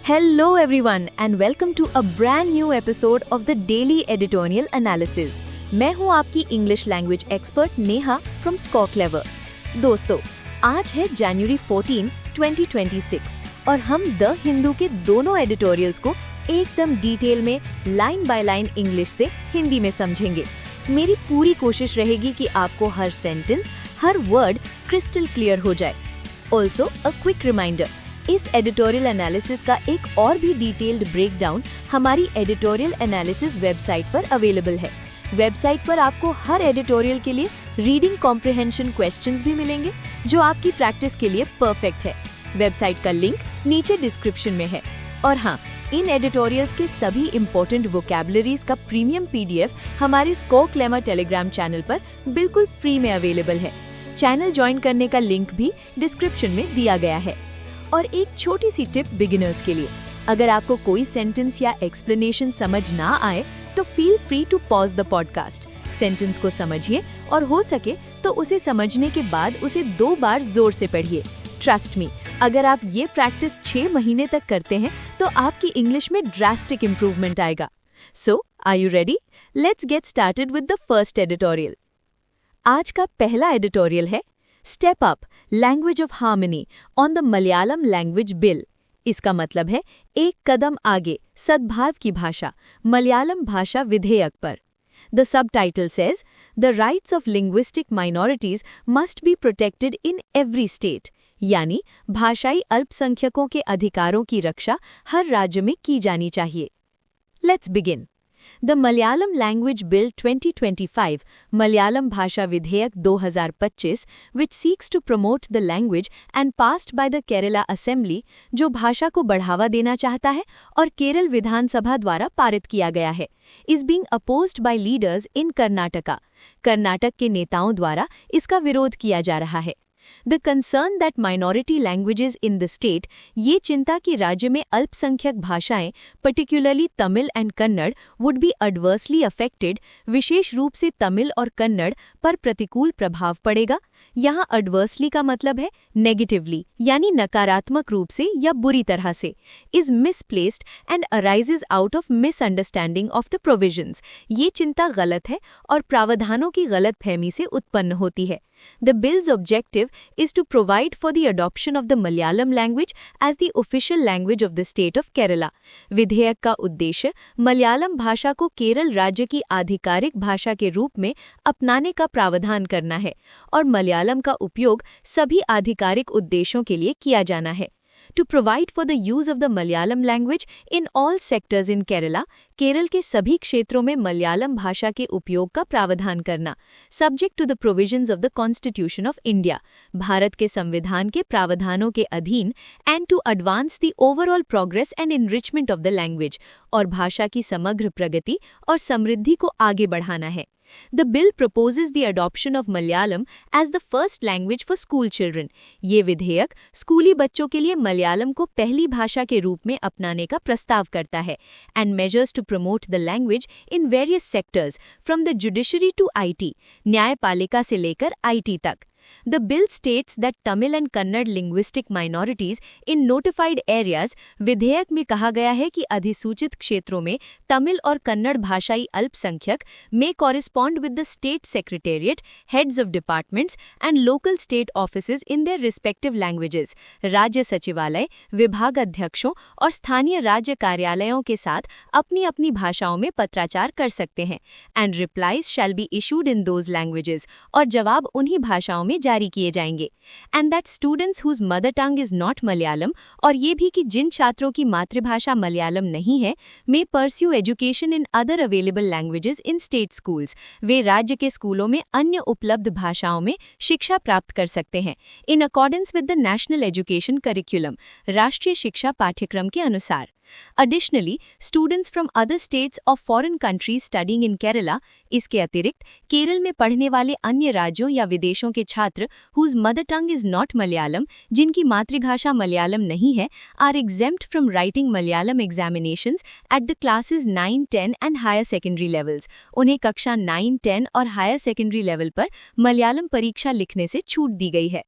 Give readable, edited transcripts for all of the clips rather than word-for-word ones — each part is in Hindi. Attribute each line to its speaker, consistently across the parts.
Speaker 1: Hello everyone and welcome to a brand new episode of the Daily Editorial Analysis. मैं हूँ आपकी English language expert Neha from ScoreClever. दोस्तों, आज है जनवरी 14, 2026 और हम द हिंदू के दोनों एडिटोरियल्स को एकदम डिटेल में लाइन बाय लाइन इंग्लिश से हिंदी में समझेंगे. मेरी पूरी कोशिश रहेगी कि आपको हर सेंटेंस, हर वर्ड क्रिस्टल क्लियर हो जाए. ऑल्सो अ क्विक रिमाइंडर, इस एडिटोरियल एनालिसिस का एक और भी डिटेल्ड ब्रेकडाउन हमारी एडिटोरियल एनालिसिस वेबसाइट पर अवेलेबल है. वेबसाइट पर आपको हर एडिटोरियल के लिए रीडिंग कॉम्प्रिहेंशन क्वेश्चंस भी मिलेंगे जो आपकी प्रैक्टिस के लिए परफेक्ट है. वेबसाइट का लिंक नीचे डिस्क्रिप्शन में है. और हाँ, इन एडिटोरियल्स के सभी इंपॉर्टेंट वोकैबुलरीज का प्रीमियम PDF हमारे ScoreClever टेलीग्राम चैनल पर बिल्कुल फ्री में अवेलेबल है. चैनल ज्वाइन करने का लिंक भी डिस्क्रिप्शन में दिया गया है. और एक छोटी सी टिप बिगिनर्स के लिए, अगर आपको कोई सेंटेंस या एक्सप्लेनेशन समझ ना आए तो feel free to pause the podcast. Sentence को समझिए और हो सके तो उसे समझने के बाद उसे 2 बार जोर से पढ़िए. ट्रस्ट मी, अगर आप ये प्रैक्टिस 6 महीने तक करते हैं तो आपकी इंग्लिश में ड्रास्टिक इंप्रूवमेंट आएगा. So are you ready? Let's get started with the first editorial. आज का पहला एडिटोरियल है step up language of harmony on the Malayalam language bill. इसका मतलब है एक कदम आगे सद्भाव की भाषा, मलयालम भाषा विधेयक पर. The subtitle says the rights of linguistic minorities must be protected in every state. यानी भाषाई अल्पसंख्यकों के अधिकारों की रक्षा हर राज्य में की जानी चाहिए. Let's begin. The Malayalam language bill 2025, Malayalam भाषा विधेयक 2025, which seeks to promote the language and passed by the Kerala Assembly, जो भाषा को बढ़ावा देना चाहता है और केरल विधानसभा द्वारा पारित किया गया है, is being opposed by leaders in Karnataka. Karnataka के नेताओं द्वारा इसका विरोध किया जा रहा है. The concern that minority languages in the state, ये चिंता कि राज्य में अल्पसंख्यक भाषाएं, particularly Tamil and Kannada, would be adversely affected, विशेष रूप से तमिल और कन्नड़ पर प्रतिकूल प्रभाव पड़ेगा. यहाँ adversely का मतलब है negatively, यानी नकारात्मक रूप से या बुरी तरह से, is misplaced and arises out of misunderstanding of the provisions. ये चिंता गलत है और प्रावधानों की गलतफहमी से उत्पन्न होती है. The bill's objective is to provide for the adoption of the Malayalam language as the official language of the state of Kerala. विधेयक का उद्देश्य मलयालम भाषा को केरल राज्य की आधिकारिक भाषा के रूप में अपनाने का प्रावधान करना है और मलयालम का उपयोग सभी आधिकारिक उद्देश्यों के लिए किया जाना है. To provide for the use of the Malayalam language in all sectors in Kerala, Kerala के सभी क्षेत्रों में मलयालम भाषा के उपयोग का प्रावधान करना, subject to the provisions of the Constitution of India, Bharat के संविधान के प्रावधानों के अधीन, and to advance the overall progress and enrichment of the language, और भाषा की समग्र प्रगति और समृद्धि को आगे बढ़ाना है. The bill proposes the adoption of Malayalam as the first language for school children. ये विधेयक स्कूली बच्चों के लिए मलयालम को पहली भाषा के रूप में अपनाने का प्रस्ताव करता है and measures to promote the language in various sectors from the judiciary to IT, न्यायपालिका से लेकर IT तक. The bill states that Tamil and Kannada linguistic minorities in notified areas, विधेयक में कहा गया है कि अधिसूचित क्षेत्रों में तमिल और कन्नड़ भाषाई अल्पसंख्यक may correspond with the state secretariat, heads of departments and local state offices in their respective languages. राज्य सचिवालय, विभाग अध्यक्षों और स्थानीय राज्य कार्यालयों के साथ अपनी अपनी भाषाओं में पत्राचार कर सकते हैं. And replies shall be issued in those languages, और जवाब उन्हीं भाषाओं में जारी किए जाएंगे. And that students whose mother tongue is not Malayalam, और ये भी कि जिन छात्रों की मातृभाषा मलयालम नहीं है, may pursue education in other available languages in state schools. वे राज्य के स्कूलों में अन्य उपलब्ध भाषाओं में शिक्षा प्राप्त कर सकते हैं in accordance with the National Education Curriculum, राष्ट्रीय शिक्षा पाठ्यक्रम के अनुसार. Additionally, students from other states or foreign countries studying in Kerala, इसके अतिरिक्त केरल में पढ़ने वाले अन्य राज्यों या विदेशों के छात्र whose mother tongue is not Malayalam, जिनकी मातृभाषा मलयालम नहीं है, are exempt from writing Malayalam examinations at the classes 9, 10 and higher secondary levels. उन्हें कक्षा 9, 10 और higher secondary level पर मलयालम परीक्षा लिखने से छूट दी गई है.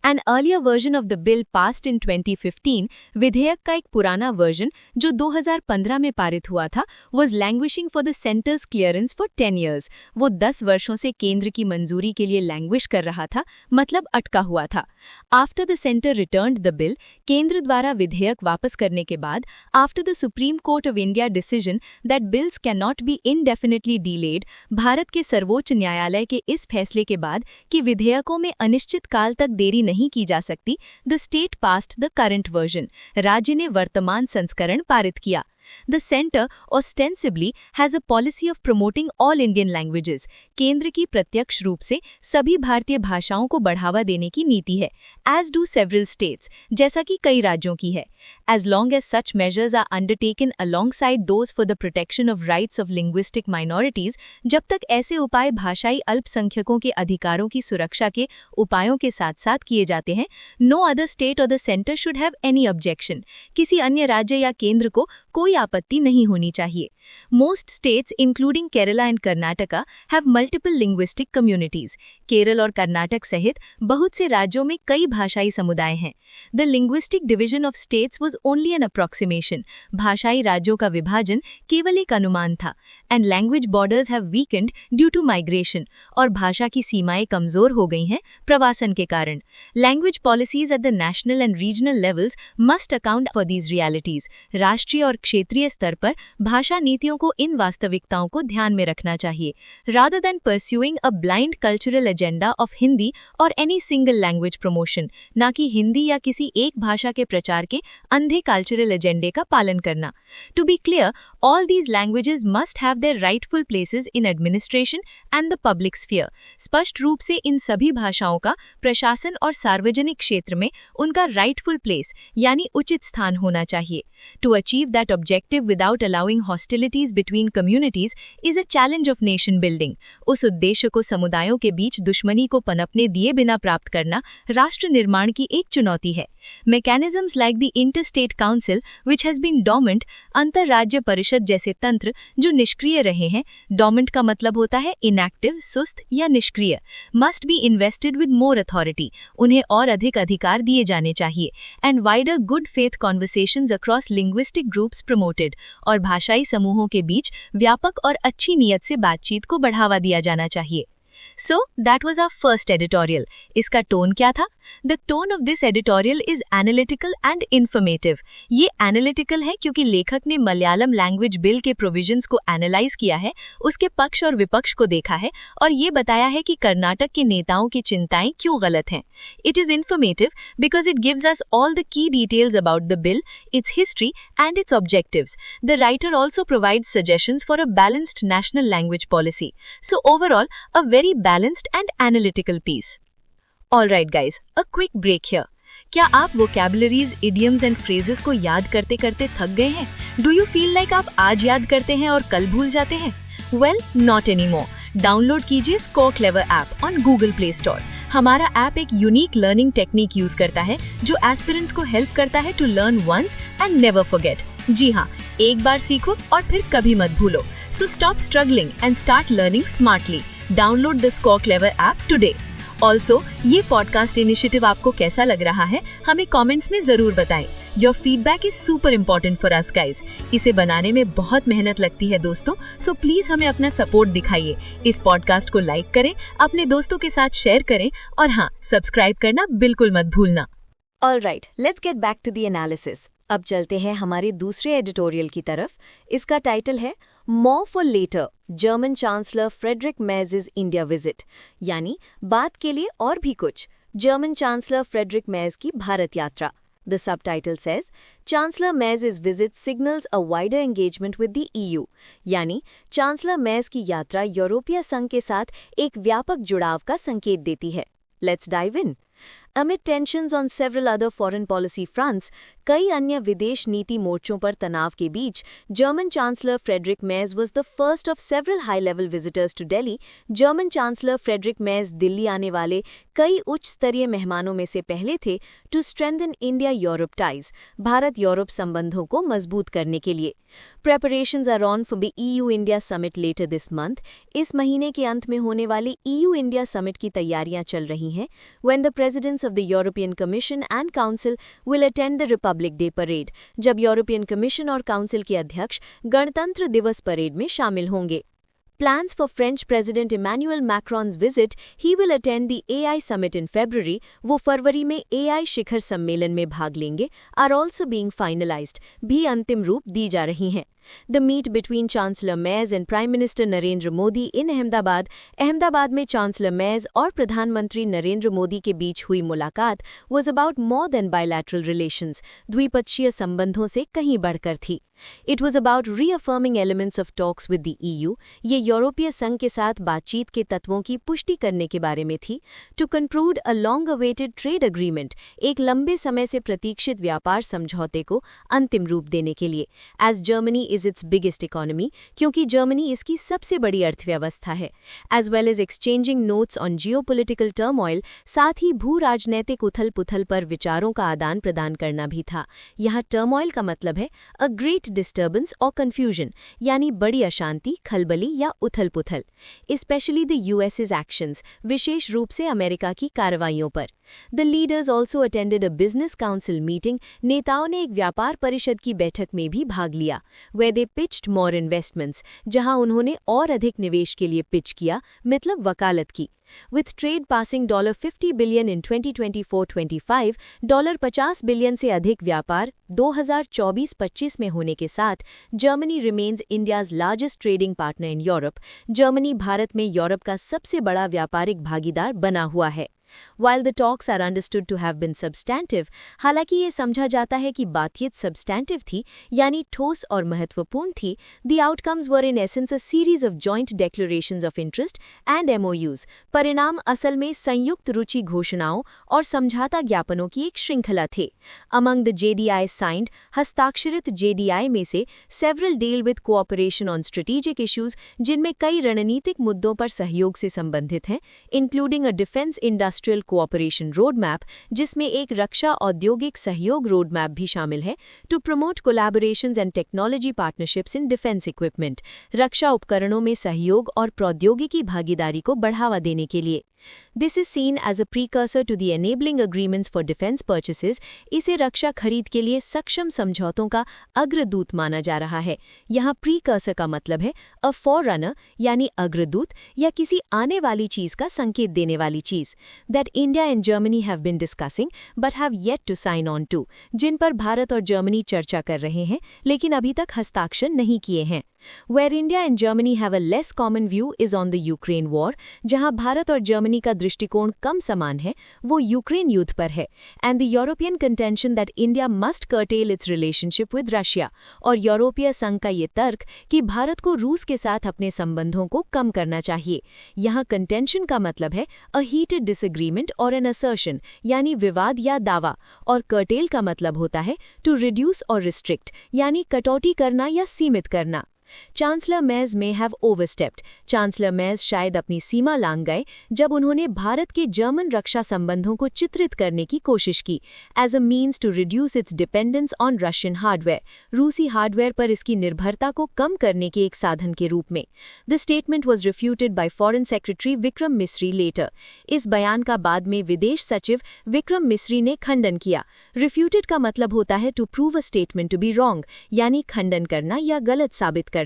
Speaker 1: An earlier version of the bill passed in 2015, विधेयक का एक पुराना वर्जन जो 2015 में पारित हुआ था, was languishing for the center's clearance for 10 years. वो 10 वर्षों से केंद्र की मंजूरी के लिए लैंग्विश कर रहा था, मतलब अटका हुआ था. After the center returned the bill, केंद्र द्वारा विधेयक वापस करने के बाद, after the Supreme Court of India decision that bills cannot be indefinitely delayed, Bharat के सर्वोच्च न्यायालय के इस फैसले के बाद कि विधेयकों में अनिश्चित काल तक देरी नहीं की जा सकती, the state passed the current version. राज्य ने वर्तमान संस्करण पारित किया. The center ostensibly has a policy of promoting all Indian languages. केंद्र की प्रत्यक्ष रूप से सभी भारतीय भाषाओं को बढ़ावा देने की नीति है, as do several states, जैसा कि कई राज्यों की है. As long as such measures are undertaken alongside those for the protection of rights of linguistic minorities, जब तक ऐसे उपाय भाषाई अल्पसंख्यकों के अधिकारों की सुरक्षा के उपायों के साथ-साथ किए जाते हैं, no other state or the center should have any objection. किसी अन्य राज्य या केंद्र को कोई आपत्ति नहीं होनी चाहिए. Most states, including Kerala and Karnataka, have multiple linguistic communities. Kerala और कर्नाटक सहित बहुत से राज्यों में कई भाषाई समुदाय हैं. The linguistic division of states was only an approximation. भाषाई राज्यों का विभाजन केवल एक अनुमान था. And language borders have weakened due to migration. और भाषा की सीमाएं कमजोर हो गई हैं प्रवासन के कारण. Language policies at the national and regional levels must account for these realities. राष्ट्रीय और क्षेत्रीय स्तर पर भाषा नीतियों को इन वास्तविकताओं को ध्यान में रखना चाहिए. Rather than pursuing a blind cultural agenda of Hindi or any single language promotion, ना कि हिंदी या किसी एक भाषा के प्रचार के अंधे कल्चरल एजेंडे का पालन करना. To be clear, all these languages must have their rightful places in administration and the public sphere. स्पष्ट रूप से इन सभी भाषाओं का प्रशासन और सार्वजनिक क्षेत्र में उनका rightful place यानी उचित स्थान होना चाहिए. To achieve that objective without allowing hostilities between communities is a challenge of nation building. उस उद्देश्य को समुदायों के बीच दुश्मनी को पनपने दिए बिना प्राप्त करना राष्ट्र निर्माण की एक चुनौती है. Mechanisms like the Interstate Council, which has been dormant, अंतरराज्य परिषद जैसे तंत्र जो निष्क्रिय रहे हैं, dormant का मतलब होता है inactive, सुस्त या निष्क्रिय, must be invested with more authority. उन्हें और अधिक अधिकार दिए जाने चाहिए. And wider good faith conversations across linguistic groups promoted. और भाषाई समूहों के बीच व्यापक और अच्छी नीयत से बातचीत को बढ़ावा दिया जाना चाहिए. So, that was our first editorial. इसका टोन क्या था? The tone of this editorial is analytical and informative. ये analytical है क्योंकि लेखक ने मलयालम लैंग्वेज बिल के प्रोविजंस को एनालाइज किया है, उसके पक्ष और विपक्ष को देखा है और ये बताया है कि कर्नाटक के नेताओं की चिंताएं क्यों गलत हैं. It is informative because it gives us all the key details about the bill, its history and its objectives. The writer also provides suggestions for a balanced national language policy. So overall, a very balanced and analytical piece. Alright guys, a quick break here. क्या आप vocabularies, idioms and phrases को याद करते करते थक गए हैं? Do you feel like आप आज याद करते हैं और कल भूल जाते हैं? Well, not anymore. डाउनलोड कीजिए ScoreClever app on Google Play Store. हमारा ऐप एक यूनिक लर्निंग टेक्निक यूज करता है जो एस्पिरेंट्स को हेल्प करता है to learn once and never forget. जी हाँ, एक बार सीखो और फिर कभी मत भूलो. So stop struggling and start learning smartly. Download the ScoreClever app today. Also, ये पॉडकास्ट इनिशिएटिव आपको कैसा लग रहा है हमें कमेंट्स में जरूर बताएं. Your feedback is super important for us guys. इसे बनाने में बहुत मेहनत लगती है दोस्तों, so प्लीज हमें अपना सपोर्ट दिखाइए. इस पॉडकास्ट को लाइक करें, अपने दोस्तों के साथ शेयर करें और हाँ, सब्सक्राइब करना बिल्कुल मत भूलना.
Speaker 2: Alright, let's get back to the analysis. अब चलते हैं हमारे दूसरे एडिटोरियल की तरफ. इसका टाइटल है More for Later, German chancellor Friedrich Merz India visit, यानी बात के लिए और भी कुछ, जर्मन चांसलर फ्रेडरिक मेर्ज़ की भारत यात्रा. The subtitle says, Chancellor Merz's visit signals a wider engagement with the EU, यानी चांसलर मेर्ज़ की यात्रा यूरोपीय संघ के साथ एक व्यापक जुड़ाव का संकेत देती है. Let's dive in. Amid tensions on several other foreign policy fronts, कई अन्य विदेश नीति मोर्चों पर तनाव के बीच German chancellor Friedrich Merz was the first of several high-level visitors to Delhi. German chancellor Friedrich Merz Delhi आने वाले कई उच्च स्तरीय मेहमानों में से पहले थे to strengthen India-Europe ties, Bharat Europe संबंधों को मजबूत करने के लिए. Preparations are on for the EU-India summit later this month. इस महीने के अंत में होने वाली EU-India summit की तैयारियां चल रही हैं. When the President presidents of the European Commission and Council will attend the Republic Day parade, जब यूरोपियन कमीशन और काउंसिल के अध्यक्ष गणतंत्र दिवस परेड में शामिल होंगे. Plans for French President Emmanuel Macron's visit, he will attend the AI Summit in February, वो फरवरी में AI शिखर सम्मेलन में भाग लेंगे, are also being finalized, भी अंतिम रूप दी जा रही हैं. The meet between Chancellor Merz and Prime Minister Narendra Modi in Ahmedabad में Chancellor Merz और प्रधानमंत्री नरेंद्र मोदी के बीच हुई मुलाकात was about more than bilateral relations, द्विपक्षीय संबंधों से कहीं बढ़कर थी. It was about reaffirming elements of talks with the EU, ये यूरोपीय संघ के साथ बातचीत के तत्वों की पुष्टि करने के बारे में थी. To conclude a long-awaited trade agreement, एक लंबे समय से प्रतीक्षित व्यापार समझौते को अंतिम रूप देने के लिए. As Germany is its biggest economy, क्योंकि जर्मनी इसकी सबसे बड़ी अर्थव्यवस्था है. As well as exchanging notes on geopolitical turmoil, साथ ही भू राजनैतिक उथल पुथल पर विचारों का आदान प्रदान करना भी था. यहाँ टर्मोइल का मतलब है a great डिस्टर्बेंस और कंफ्यूजन, यानी बड़ी अशांति, खलबली या उथल पुथल. स्पेशली द यूएस's एक्शंस, विशेष रूप से अमेरिका की कार्रवाइयों पर. The leaders also attended a business council meeting, नेताओं ने एक व्यापार परिषद की बैठक में भी भाग लिया. Where they pitched more investments, जहां उन्होंने और अधिक निवेश के लिए पिच किया, मतलब वकालत की. With trade passing $50 billion in 2024-25, $50 billion से अधिक व्यापार 2024-25 में होने के साथ Germany remains India's largest trading partner in Europe. Germany Bharat में यूरोप का सबसे बड़ा व्यापारिक भागीदार बना हुआ है. While the talks are understood to have been substantive, हालांकि ये समझा जाता है कि बातचीत substantive थी, यानी ठोस और महत्वपूर्ण थी, the outcomes were in essence a series of joint declarations of interest and MOUs. परिणाम असल में संयुक्त रुचि घोषणाओं और समझौता ज्ञापनों की एक श्रृंखला थे. Among the JDI signed, हस्ताक्षरित JDI में से several deal with cooperation on strategic issues, जिनमें कई रणनीतिक मुद्दों पर सहयोग से संबंधित हैं, including a defense industry cooperation road map, जिसमें एक रक्षा औद्योगिक सहयोग रोड मैप भी शामिल है, to promote collaborations and technology partnerships in defence equipment, रक्षा उपकरणों में सहयोग और प्रौद्योगिकी भागीदारी को बढ़ावा देने के लिए. This is seen as a precursor to the enabling agreements for defense purchases. इसे रक्षा खरीद के लिए सक्षम समझौतों का अग्रदूत माना जा रहा है. यहाँ precursor का मतलब है a forerunner, यानी अग्रदूत या किसी आने वाली चीज का संकेत देने वाली चीज. That India and Germany have been discussing but have yet to sign on to, जिन पर भारत और जर्मनी चर्चा कर रहे हैं लेकिन अभी तक हस्ताक्षर नहीं किए हैं. Where India and Germany have a less common view is on the Ukraine war, जहां भारत और जर्मनी का दृष्टिकोण कम समान है, वो यूक्रेन युद्ध पर है. And the European contention that India must curtail its relationship with Russia, और यूरोपीय संघ का ये तर्क कि भारत को रूस के साथ अपने संबंधों को कम करना चाहिए. यहाँ contention का मतलब है a heated disagreement or an assertion, यानी विवाद या दावा, और curtail का मतलब होता है to reduce or restrict, यानी कटौती करना या सीमित करना. चांसलर मेज may have overstepped. चांसलर मेज शायद अपनी सीमा लांघ गए जब उन्होंने भारत के जर्मन रक्षा संबंधों को चित्रित करने की कोशिश की as a means to reduce its dependence on Russian hardware, रूसी हार्डवेयर पर इसकी निर्भरता को कम करने के एक साधन के रूप में. The statement was refuted by Foreign Secretary Vikram Misri later. इस बयान का बाद में विदेश सचिव विक्रम मिस्री ने खंडन किया. Refuted का मतलब होता है to prove a statement to be wrong, यानी खंडन करना या गलत साबित करना.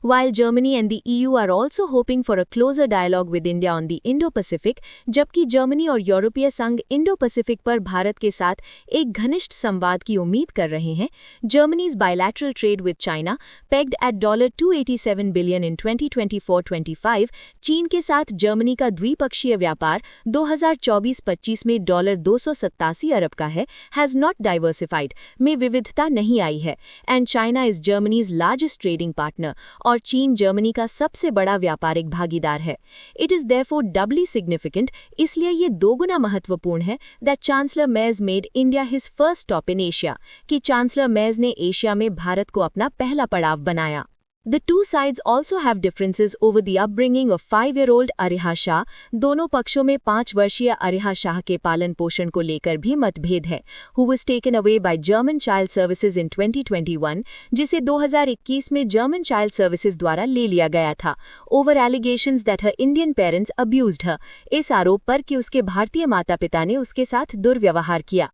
Speaker 2: While Germany and the EU are also hoping for a closer dialogue with India on the Indo-Pacific, जबकि जर्मनी और यूरोपीय संघ इंडो-पैसिफिक पर भारत के साथ एक घनिष्ठ संवाद की उम्मीद कर रहे हैं, Germany's bilateral trade with China, pegged at $287 billion in 2024-25, चीन के साथ जर्मनी का द्विपक्षीय व्यापार 2024-25 में $287 अरब का है, has not diversified, में विविधता नहीं आई है, and China is Germany's largest trading partner, और चीन जर्मनी का सबसे बड़ा व्यापारिक भागीदार है. It is therefore Dabali significant, इसलिए ये दोगुना महत्वपूर्ण है दैट चांसलर मेज made India his first stop in Asia, कि चांसलर मेज ने एशिया में भारत को अपना पहला पड़ाव बनाया. The two sides also have differences over the upbringing of 5-year-old Ariha Shah. दोनों पक्षों में 5 वर्षीय अरिहा शाह के पालन पोषण को लेकर भी मतभेद है, who was taken away by German Child Services in 2021, जिसे 2021 में German Child Services द्वारा ले लिया गया था, over allegations that her Indian parents abused her, इस आरोप पर कि उसके भारतीय माता पिता ने उसके साथ दुर्व्यवहार किया।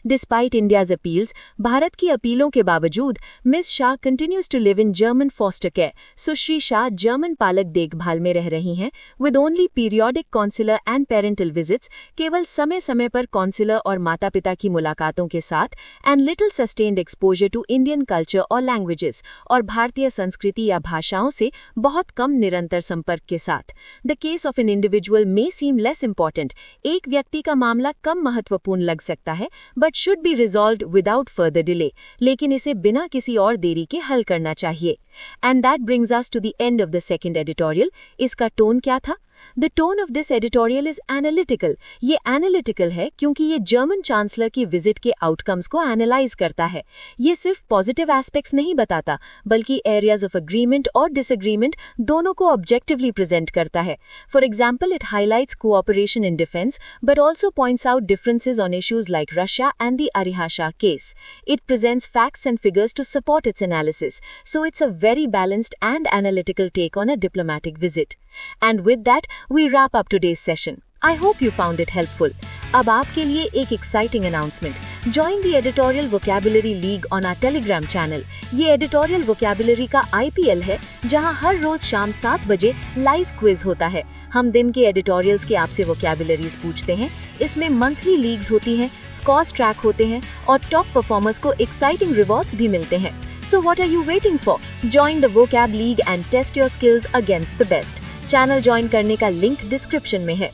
Speaker 2: Despite India's appeals, भारत की अपीलों के बावजूद miss Shah continues to live in German foster care. Sushri Shah German पालक देखभाल में रह रही हैं, with only periodic consular and parental visits, केवल समय समय पर कॉन्सुलर और माता पिता की मुलाकातों के साथ, and little sustained exposure to Indian culture or languages, और भारतीय संस्कृति या भाषाओं से बहुत कम निरंतर संपर्क के साथ। The case of an individual may seem less important. एक व्यक्ति का मामला कम महत्वपूर्ण लग सकता है, but should be resolved without further delay. लेकिन इसे बिना किसी और देरी के हल करना चाहिए। And that brings us to the end of the second editorial. इसका टोन क्या था? The tone of this editorial is analytical. ये analytical है क्योंकि ये जर्मन चांसलर की विजिट के आउटकम्स को एनालाइज करता है। ये सिर्फ पॉजिटिव एस्पेक्ट्स नहीं बताता, बल्कि एरियाज ऑफ एग्रीमेंट और डिसएग्रीमेंट दोनों को ऑब्जेक्टिवली प्रेजेंट करता है। For example, it highlights cooperation in defence, but also points out differences on issues like Russia and the Ariha Shah case. It presents facts and figures to support its analysis, so it's a very balanced and analytical take on a diplomatic visit. And with that, we wrap up today's session. I hope you found it helpful. अब आपके लिए एक exciting announcement. Join the Editorial Vocabulary League on our Telegram channel. ये Editorial Vocabulary का IPL है, जहां हर रोज शाम 7 बजे लाइव क्विज होता है। हम दिन के एडिटोरियल्स के आपसे वोकैबुलरीज पूछते हैं। इसमें मंथली लीग्स होती हैं, स्कोर्स ट्रैक होते हैं और टॉप परफॉर्मर्स को एक्साइटिंग रिवॉर्ड्स भी मिलते हैं। So what are you waiting for? Join the Vocab League and test your skills against the best. Channel join करने का लिंक डिस्क्रिप्शन में है।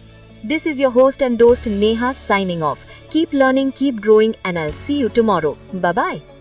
Speaker 2: This is your host and dost Neha signing off. Keep learning, keep growing, and I'll see you tomorrow. Bye bye.